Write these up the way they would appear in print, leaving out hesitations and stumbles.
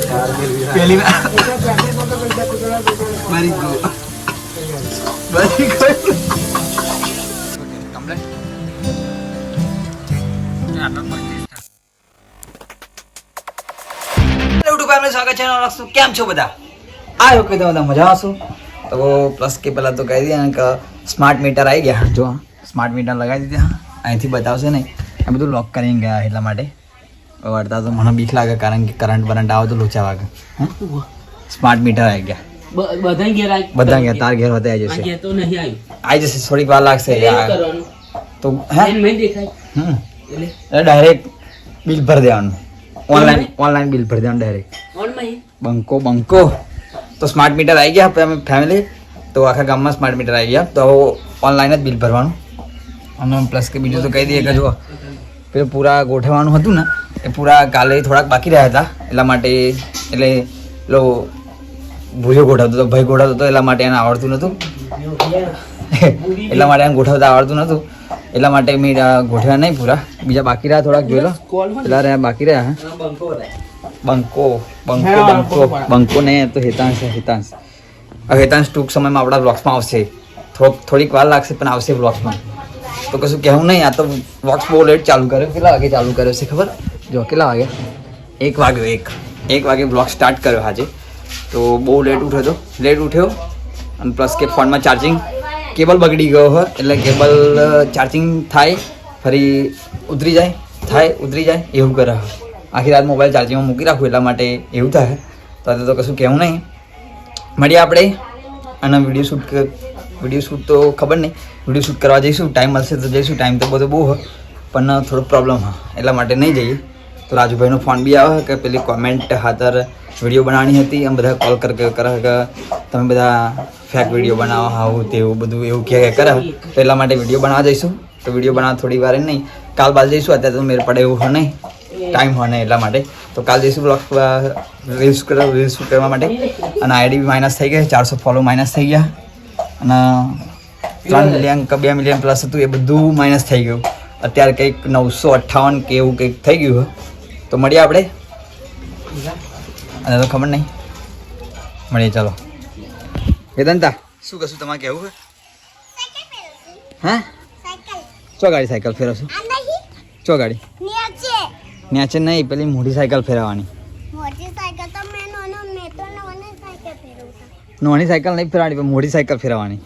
પહેલી વાર મારી ગો સ્વાગત છે કેમ છો બધા? આ ઓકે તો બધા મજા આવશો તો પ્લસ કે પહેલાં તો કહી દઈએ કે સ્માર્ટ મીટર આવી ગયા. જો સ્માર્ટ મીટર લગાવી દીધા. અહીંથી બતાવશે નહીં, આ બધું લોક કરીને ગયા એટલા માટે વળતા તો મને બીક લાગે કારણ કે કરંટ આવે તો લોચા વાગે. સ્માર્ટ મીટર આવી ગયા બધા ગયા. તાર ઘેર હોતે આવી જશે થોડીક વાર લાગશે તો ડાયરેક્ટ બિલ ભરી દેવાનું. ઓનલાઈન બિલ ભરી દેવાનું ડાયરેક્ટ. બંકો તો સ્માર્ટ મીટર આવી ગયા અમે ફેમિલી તો આખા ગામમાં સ્માર્ટ મીટર આવી ગયા તો ઓનલાઈન જ બિલ ભરવાનું. અને પ્લસ કે બીજું તો કહી દઈએ કે જો પેલું પૂરા ગોઠવવાનું હતું ને એ પૂરા કાલે થોડાક બાકી રહ્યા હતા એટલા માટે એટલે પેલો ભૂજો ગોઠવતો હતો, ભાઈ ગોઠવતો હતો એટલા માટે એને આવડતું નહોતું એટલા માટે એને ગોઠવતા આવડતું નહોતું એટલા માટે મેં ગોઠવ્યા નહીં પૂરા. બીજા બાકી રહ્યા થોડાક જોઈ લો પેલા રહ્યા બાકી રહ્યા. બંકો ને તો હેતાંશ ટૂંક સમયમાં આપણા બ્લોગ્સમાં આવશે. થોડીક વાર લાગશે પણ આવશે બ્લોગ્સમાં. તો કશું કહેવું નહીં. આ તો બ્લોગ્સ બહુ લેટ ચાલુ કર્યો. કેટલા વાગે ચાલુ કર્યો છે ખબર? જો કેટલા વાગે? 1 વાગે બ્લોગ સ્ટાર્ટ કર્યો આજે. તો બહુ લેટ ઉઠ્યો અને પ્લસ કે ફોનમાં ચાર્જિંગ કેબલ બગડી ગયો હોય એટલે કેબલ ચાર્જિંગ થાય ફરી ઉતરી જાય એવું કરે. આખી રાત મોબાઈલ ચાર્જિંગમાં મૂકી રાખું એટલા માટે એવું થાય. તો કશું કહેવું નહીં. મળીએ આપણે અને વિડીયો શૂટ તો ખબર નહીં. વિડીયો શૂટ કરવા જઈશું, ટાઈમ મળશે તો જઈશું. ટાઈમ તો બધો બહુ હોય પણ થોડો પ્રોબ્લેમ હા એટલા માટે નહીં જઈએ. તો રાજુભાઈનો ફોન બી આવે કે પેલી કોમેન્ટ ખાતર વિડીયો બનાવવાની હતી એમ બધા કોલ કરે કે તમે બધા ફેક વિડીયો બનાવો આવું તેવું બધું એવું કહે કરે તો એટલા માટે વિડીયો બનાવવા જઈશું. તો વિડીયો બનાવવા થોડી વાર નહીં કાલ બાદ જઈશું. અત્યારે તો મેળ પડે એવું હોય નહીં, ટાઈમ હોય નહીં એટલા માટે. તો કાલ જઈશું બ્લોગ રીલ્સ કરવા માટે. અને આઈડી બી માઇનસ થઈ ગઈ, 400 ફોલો માઇનસ થઈ ગયા અને 3 મિલિયન કે 2 મિલિયન પ્લસ હતું એ બધું માઇનસ થઈ ગયું. અત્યારે કંઈક 958 કે એવું કંઈક થઈ ગયું હોય. તો મળીએ આપણે અને તો ખબર નહીં મળીએ. ચાલો વેદાંતા શું કશું તમારે કહેવું હોય? હા ચો ગાડી સાયકલ ફેરવશું? ચો ગાડી ન્યાચે નહીં પેલી મોટી સાયકલ ફેરવવાની. નાની સાયકલ નહીં ફેરવાની પણ મોટી સાયકલ ફેરવવાની.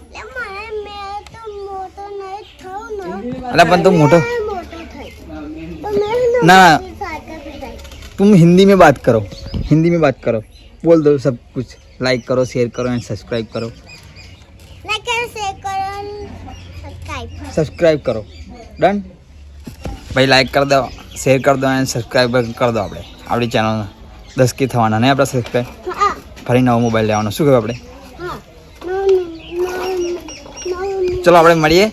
अरे अपन तो मोटो ना तुम हिंदी में बात करो बोल दो सब कुछ. लाइक करो, शेयर करो एंड सब्सक्राइब करो. सब्सक्राइब करो डन भाई. लाइक कर दो, शेयर कर दो एंड सब्सक्राइब कर दो. આપણી ચેનલ 10K થવાના નહીં આપણા સબસ્ક્રાઈબ. ફરી નવો મોબાઈલ લેવાનો. શું કહેવું આપણે? ચલો આપણે મળીએ.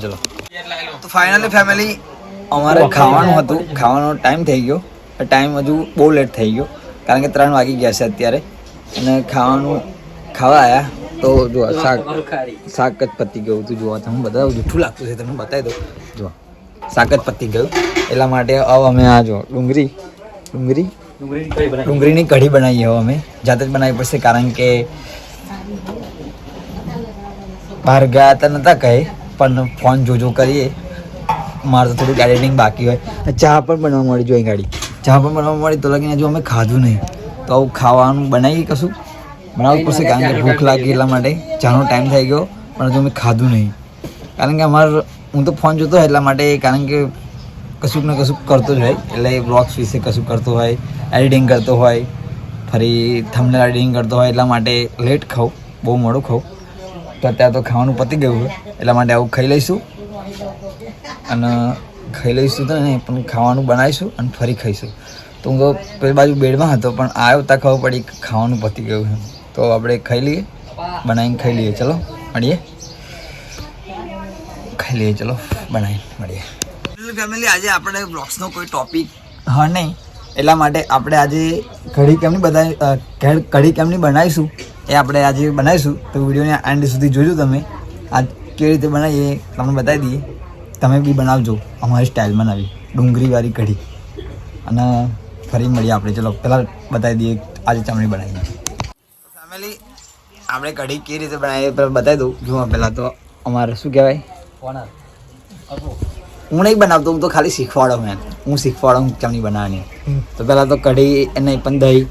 ચલો તો ફાઇનલી ફેમિલી અમારે ખાવાનું હતું. ખાવાનો ટાઈમ થઈ ગયો. ટાઈમ હજુ બહુ લેટ થઈ ગયો કારણ કે 3 વાગી ગયા છે અત્યારે. અને ખાવા આવ્યા તો જો શાક જ પતી ગયું હતું. જોવા તમે બધા જૂઠું લાગતું છે તમને બતાવી દો. જો શાક જ પતી ગયું એટલા માટે હવે અમે આ જો ડુંગળીની કઢી બનાવી. હવે અમે જાતે જ બનાવવી પડશે કારણ કે બહાર ગયા હતા નહોતા કહે પણ ફોન જોજો કરીએ. મારે તો થોડુંક એડિટિંગ બાકી હોય. ચા પણ બનવા મળી જોઈએ ગાડી. ચા પણ બનવા મળી તો લગીને હજુ અમે ખાધું નહીં. તો આવું ખાવાનું બનાવીએ કશું બનાવવું પડશે કારણ કે ભૂખ લાગી એટલા માટે. ચાનો ટાઈમ થઈ ગયો પણ હજુ અમે ખાધું નહીં કારણ કે હું તો ફોન જોતો હોય એટલા માટે. કારણ કે કશુંક ને કશુંક કરતો જ હોય એટલે બ્લોગ્સ વિશે કશું કરતો હોય, એડિટિંગ કરતો હોય, ફરી થંબનેલ એડિટિંગ કરતો હોય એટલા માટે લેટ ખાઉં, બહુ મોડું ખાઉં. તો અત્યારે તો ખાવાનું પતી ગયું હોય એટલા માટે આવું ખાઈ લઈશું તો નહીં પણ ખાવાનું બનાવીશું અને ફરી ખાઈશું. તો હું તો પેલી બાજુ બેડમાં હતો પણ આવ્યો ત્યાં ખબર પડી ખાવાનું પતી ગયું છે. તો આપણે ખાઈ લઈએ, બનાવીને ખાઈ લઈએ. ચલો મળીએ, ખાઈ લઈએ. ચલો બનાવીને મળીએ. ફેમિલી આજે આપણે બ્લોગ્સનો કોઈ ટોપિક હા નહીં એટલા માટે આપણે આજે કઢી કેમની બનાવીશું એ આપણે આજે બનાવીશું. તો વિડીયોને એન્ડ સુધી જોજો. તમે આ કેવી રીતે બનાવીએ તમને બતાવી દઈએ. તમે બી બનાવજો અમારી સ્ટાઇલમાં નવી ડુંગળીવાળી કઢી. અને ફરી મળીએ આપણે. ચલો પહેલાં બતાવી દઈએ આજે ચમણી બનાવીએ. ફેમિલી આપણે કઢી કેવી રીતે બનાવીએ પહેલાં બતાવી દઉં. જુઓ પહેલાં તો અમારે શું કહેવાય, હું નહીં બનાવતો, હું તો ખાલી શીખવાડો. હું શીખવાડું ચમણી બનાવવાની. તો પહેલાં તો કઢી નહીં પણ દહીં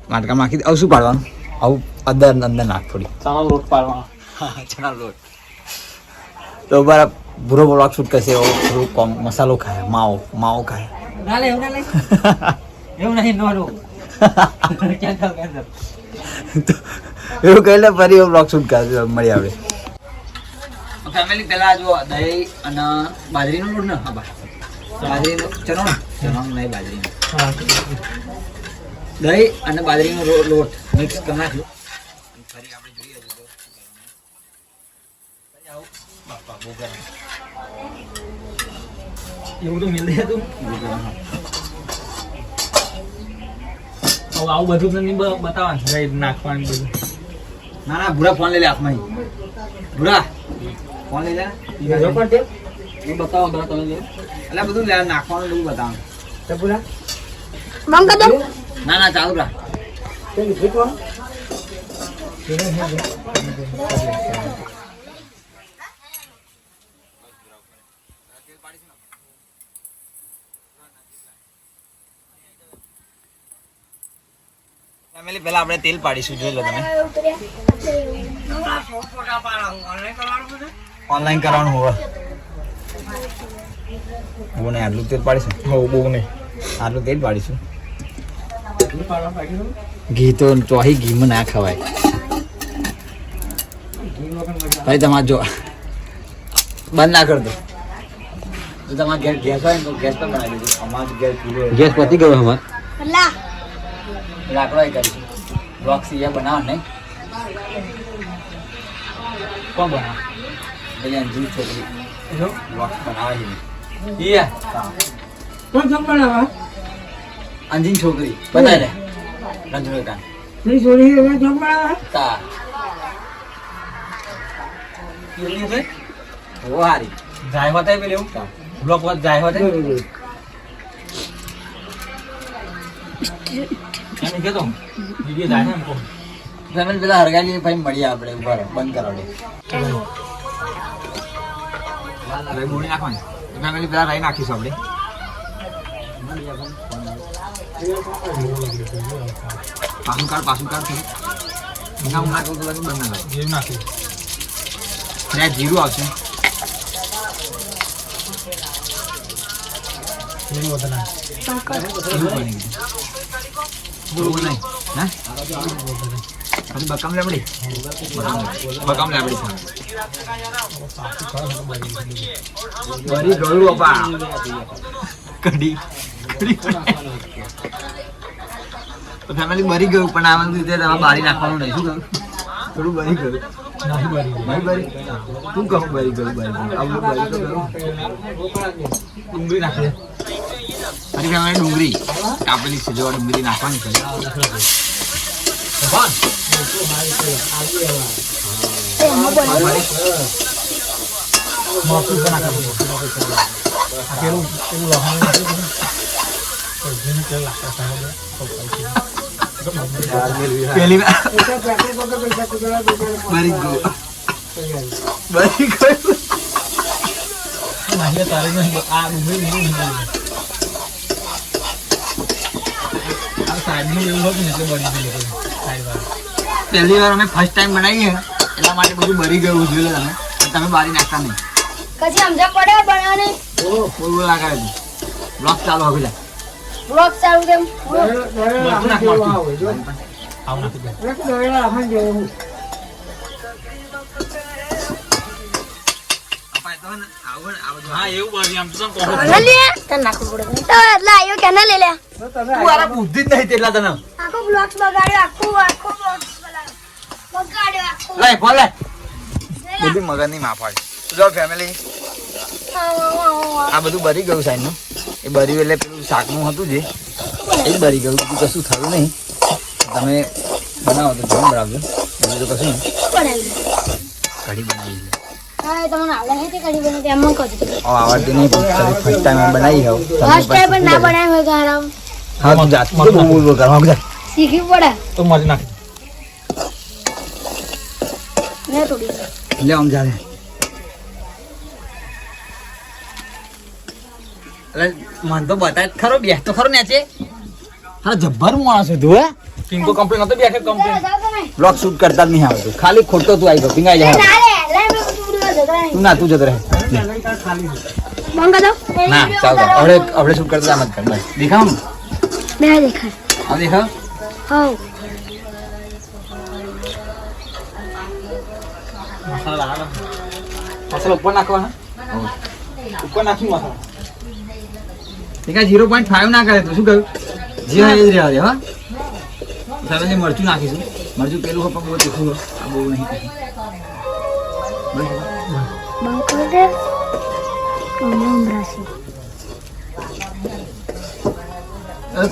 માટકામાં નાખી આવું. શું પાડવાનું? આવું અંદર નાખ થોડી ચણાનો લોટ પાડવાનો. હા, ચણાનો લોટ. તો બરાબર ભૂરો બ્લોગ શૂટ કરશે એવો થોડું મસાલો ખાય, માવો ખાય. એવું કહી લે ફરી એવો બ્લોગ શૂટ કરશે. મળી આપણે ફેમિલી. પહેલા જો દહીં અને બાજરીનો લોટ ને, હા બાજરીનો ચનો નહીં, બાજરીનો દહીં અને બાજરીનો લોટ મિક્સ કરી નાખ્યો. ફરી આપણે જોઈએ એવું તો મિલ તું આવું બધું તો નહીં બતાવવાનું, નાખવાનું બધું. ના ભૂરા ફોન લઈ લે હાથમાં. ભૂરા ફોન લઈ લે બતાવો તમે લે. એટલે બધું લે નાખવાનું બધું બતાવવાનું. ભૂરા ના ચાલુ રાખ. ફેમિલી પહેલા આપણે તેલ પાડીશું. જોઈ લો તમે. ઓનલાઈન કરવાનું હોવે. બહુ નહીં આટલું તેલ પાડીશું. બહુ નહીં આટલું તેલ પાડીશું. ઘી તો ચોહી ઘીમાં ના ખવાય ભાઈ. તમારે જો બંધ ના કરી દો. જો તમારે ગેસ હોય ને તો ગેસ પણ બનાવી દેજો. અમારે ગેસ પતી ગયો અમારે. લાકડો કરીશું. બ્લોક સીયા બનાવો નહીં. કોણ બનાવ? પેલી અંજુ છોકરી બ્લોક બનાવે છે. કોણ સમ બનાવે? અંજીન છોકરી બતાવી લે. રંજનકાન ની છોરી હવે સમ બનાવે તા. કેલી છે ઓ હારી જાય હોતે પેલે હું બ્લોક વાત જાય હોતે. એમ કે તો વિડિયો જાય ને એમ કો. ફેમિલી પેલા હરગાલી ભાઈ મળીએ આપણે. ઉપર બંધ કરાવડે. હવે બોણી નાખવાની. ફેમિલી પેલા રાઈ નાખીશું આપણે. પાછું કાઢ જીરું નાખી. જીરું આવશે. બકામ લેબડી બરી ગળું બાપા. કઢી ફેમિલી બરી ગયું પણ આમાં લીધે તમે બારી નાખવાનું નહીં. શું કહું? થોડું બરી ગયું. તું કહું બરી ગયું. ડુંગળી નાખી. ફરી ફેમિલી ડુંગળી કાપેલી છે. જો ડુંગળી નાખવાની છે. પેલી પહેલી વાર અમે ફર્સ્ટ ટાઈમ બનાવીએ એટલા માટે બધું બરી ગયું. જોઈ લો તમે બારી નાખતા નહીં. કદી સમજા પડે બનાવને. બોલ લાગે બ્લોક ચાલુ હવે. બ્લોક ચાલુ કેમ? બુદ્ધિ જ નહીં તેટલા તને. બધી મગજની માફાડી. જો ફેમિલી આ બધું બરી ગયું સાઈડ નું. એ બરી એટલે પેલું શાકનું હતું જે એ જ બરી ગયું. બીજું કશું થયું નહીં. તમે બનાવો તો જમ બરાબર. બીજું તો કશું નહીં. કઢી બનાવી લે. આવડતી નહીં. ફર્સ્ટ ટાઈમ બનાવી હોવ. હા તું જાત બોલ બોલ કર હા શીખવી પડે તો મારી નાખ ને થોડી લે આમ જા અરે મન તો બતાય ખરો બેસ તો ખરો નેચે હા જબ્બર માણસ છે તું હે પિંકો કમ્પ્લેન હતો બેઠે કમ્પ્લેન બ્લોગ શૂટ કરતા જ નહીં આવતું ખાલી ખોટો તું આવી ગયો પિંગાઈ જાય તું ના તું જતો રહે બંગા દો ના ચાલ હવે શૂટ કરતા મત કર બસ દેખાવ બે દેખાય આ દેખાવ હાઉ મસાલા ઉપર નાખવાના ઉપર નાખી મસાલા દેખા 0.5 ના કરે તો શું કહ્યું જે હા એ જ રહેવા દે હા ચાલો મરચું નાખીશું મરચું પેલું હો પણ બહુ તીખું હો આ બહુ નહીં તીખું બંકા દે કમમ રાશી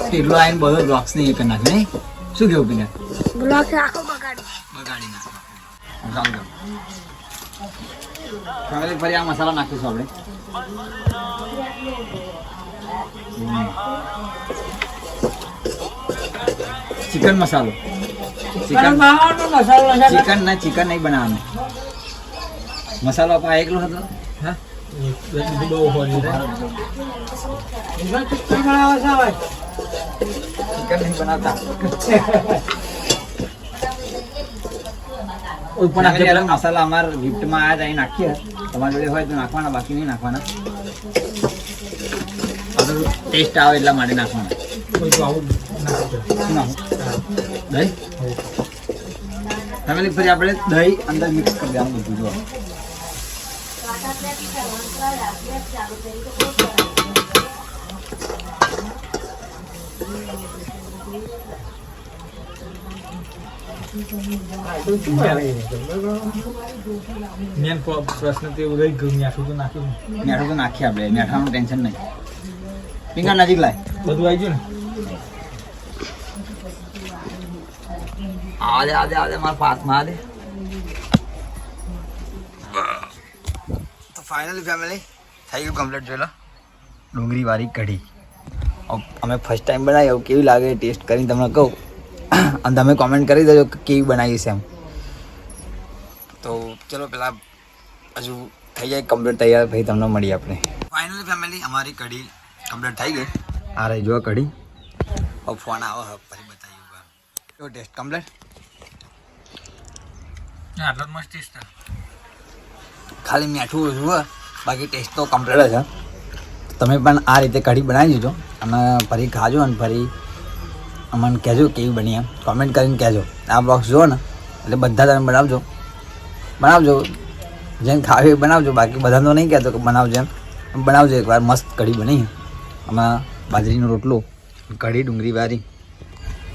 પેલું આઈને બધો બ્લોક્સ ને એ કરી નાખે નહીં શું કેવું પિંગા બ્લોક આખો બગાડી બગાડી નાખો ફેમિલી ફરી આ મસાલા નાખીશું આપણે ચિકન મસાલો ચિકન નહીં બનાવવાનું મસાલો આપણે એકલો હતો હા બીજું બહુ હોય ચિકન નહીં બનાવતા ઉપર નાખે મસાલા અમાર ગિફ્ટમાં આ જાય નાખીએ તમારી જોડે હોય તો નાખવાના બાકી નહીં નાખવાના ટેસ્ટ આવે એટલા માટે નાખવાના શું નાખું દહીં ફેમિલી ફરી આપણે દહીં અંદર મિક્સ કરી દેવાનું બધું જો મેન પ્રશ્ન તો એવું રહી ગયું મીઠું તો નાખ્યું મેઠું તો નાખીએ આપણે મેઠાનું ટેન્શન નહીં પિંગા નજીક લાય બધું આવી ગયું ને આદે મારા પાસમાં આદે તો ફાઇનલી ફેમિલી થઈ ગયું કમ્પ્લીટ જોઈ લો ડુંગળી વાળી કઢી અમે ફર્સ્ટ ટાઈમ બનાવી આવું કેવી લાગે ટેસ્ટ કરીને તમને કહું અને તમે કોમેન્ટ કરી દેજો કે કેવી બનાવી છે એમ તો ચલો પેલા હજુ થઈ જાય કમ્પ્લીટ તૈયાર ભાઈ તમને મળીએ આપણે ફાઇનલી ફેમિલી અમારી કઢી કમ્પ્લીટ થઈ ગઈ આ રહી જો કઢી હવે ફોન આવે ફરી બતાવ્યું કેવો ટેસ્ટ કમ્પ્લીટ આટલો મસ્ત ટેસ્ટ ખાલી મીઠું ઓછું હોય બાકી ટેસ્ટ તો કમ્પ્લીટ જ તમે પણ આ રીતે કઢી બનાવી દીધો અને ફરી ખાજો અને ફરી અમને કહેજો કેવી બની એમ કોમેન્ટ કરીને કહેજો આ બોક્સ જુઓ ને એટલે બધા તમે બનાવજો જેમ ખાવી બનાવજો બાકી બધાને તો નહીં કહેતો કે બનાવજો એમ બનાવજો એકવાર મસ્ત કઢી બની આમાં બાજરીનો રોટલો કઢી ડુંગળી વારી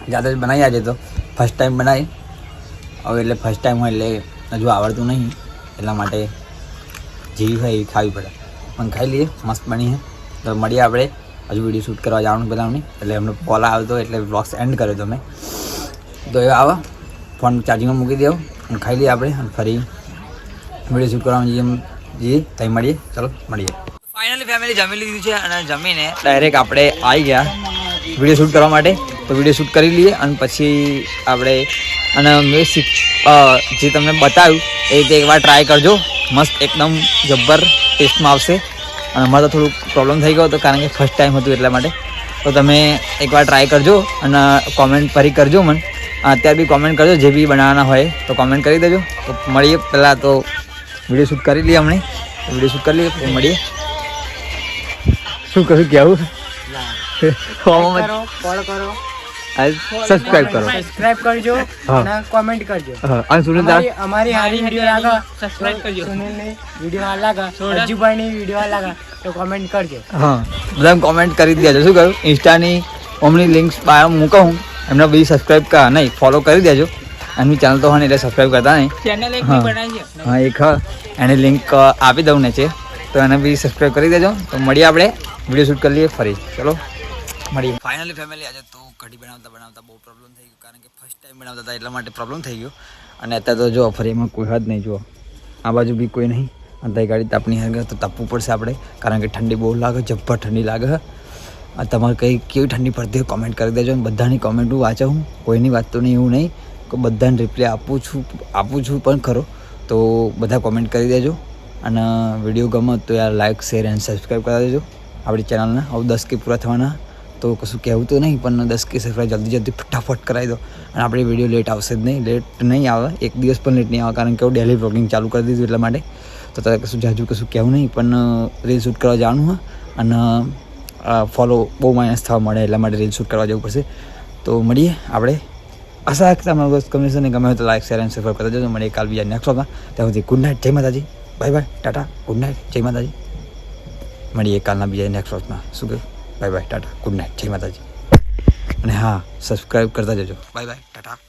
જાતે જ બનાવી આજે તો ફર્સ્ટ ટાઈમ બનાવી હવે એટલે ફર્સ્ટ ટાઈમ હોય એટલે હજુ આવડતું નહીં એટલા માટે જેવી હોય એવી ખાવી પડે પણ ખાઈ લઈએ મસ્ત બની છે તો મળીએ આપણે હજુ વિડીયો શૂટ કરવા જવાનું બનાવની એટલે એમનો કોલ આવતો એટલે બ્લોગ્સ એન્ડ કર્યો તો મેં તો એ આવા ફોન ચાર્જિંગમાં મૂકી દેવો અને ખાઈ લઈએ આપણે અને ફરી વિડીયો શૂટ કરવાનું જઈએ ત્યાં મળીએ ચલો મળીએ ફાઇનલી ફેમિલી જમી લીધું છે અને જમીને ડાયરેક્ટ આપણે આવી ગયા વિડીયો શૂટ કરવા માટે તો વિડીયો શૂટ કરી લઈએ અને પછી આપણે અને મેં જે તમને બતાવ્યું એ રીતે એકવાર ટ્રાય કરજો મસ્ત એકદમ જબ્બર ટેસ્ટમાં આવશે અને અમારે તો થોડુંક પ્રોબ્લેમ થઈ ગયો હતો કારણ કે ફર્સ્ટ ટાઈમ હતું એટલા માટે તો તમે એકવાર ટ્રાય કરજો અને કોમેન્ટ ફરી કરજો મને અત્યારે બી કોમેન્ટ કરજો જે બી બનાવવાના હોય તો કોમેન્ટ કરી દેજો તો મળીએ પહેલાં તો વિડીયો શૂટ કરી લઈએ હમણાં વિડીયો શૂટ કરી લઈએ પછી મળીએ શું કશું કહેવું ફોલો કરો સબસ્ક્રાઇબ કરો સબસ્ક્રાઇબ કરજો અને કોમેન્ટ કરજો અને સુનિલ અમારી હારી વિડિયો લાગે સબસ્ક્રાઇબ કરજો સુનિલની વિડિયો હાલ લાગે અજુભાઈની વિડિયો હાલ લાગે તો કોમેન્ટ કરજો હા બધા કોમેન્ટ કરી દેજો શું કહ્યું ઇન્સ્ટાની ઓમની લિંક્સ બાયો મૂકું હું એમને બધી સબસ્ક્રાઇબ કરા નહીં ફોલો કરી દેજો એમની ચેનલ તો હોય ને એટલે સબસ્ક્રાઇબ કરતા નહીં ચેનલ એક બનાવી હા એક એની લિંક આપી દઉં ને છે તો એને બી સબસ્ક્રાઇબ કરી દેજો તો મળીએ આપણે વિડીયો શૂટ કરી લઈએ ફરી ચલો મળીએ ફાઇનલી ફેમિલી આજે તો કઢી બનાવતા બહુ પ્રોબ્લેમ થઈ ગયો કારણ કે ફર્સ્ટ ટાઈમ બનાવતા હતા એટલા માટે પ્રોબ્લેમ થઈ ગયો અને અત્યારે તો જો ફરી એમાં કોઈ હદ નહીં જુઓ આ બાજુ બી કોઈ નહીં અને ગાડી તાપની હરગે તો તાપવું પડશે આપણે કારણ કે ઠંડી બહુ લાગે જબ્બર ઠંડી લાગે આ તમારે કંઈ કેવી ઠંડી પડતી હોય કોમેન્ટ કરી દેજો. અને બધાની કોમેન્ટ હું વાંચું હું, કોઈની વાત તો નહીં એવું નહીં કે બધાને રિપ્લાય આપું છું પણ ખરો. તો બધા કોમેન્ટ કરી દેજો. અને વિડીયો ગમે તો યાર લાઇક શેર એન્ડ સબસ્ક્રાઈબ કરી દેજો આપણી ચેનલને. હવે 10K પૂરા થવાના, તો કશું કહેવું તો નહીં, પણ 10K સબસ્ક્રાઈબ જલ્દી ફટાફટ કરાવી દો. અને આપણી વિડીયો લેટ આવશે જ નહીં, લેટ નહીં આવે, એક દિવસ પણ લેટ નહીં આવે, કારણ કે હું ડેલી બ્લોગિંગ ચાલુ કરી દીધું એટલા માટે. તો તારે કશું કહેવું નહીં, પણ રીલ શૂટ કરવા જવાનું હોય અને ફોલો બહુ માઇનસ થવા મળે એટલા માટે રીલ શૂટ કરવા જવું પડશે. તો મળીએ આપણે. આશા રાખતા અમારું ગમે છે ને, ગમે તો લાઈક શેર એન્ડ સબસ્ક્રાઈબ કરી દેજો. મળીએ કાલ બીજા નેક્સ્ટ વ્લોગમાં. ત્યાં સુધી ગુડ નાઇટ, જય માતાજી, bye bye, Tata, good night, જય માતાજી. મળીએ કાલના બીજા નેક્સ્ટ વ્લોગમાં. શું કહ્યું? Bye bye, Tata, good night, જય માતાજી. અને હા, સબસ્ક્રાઈબ કરતા જજો. Bye bye, Tata.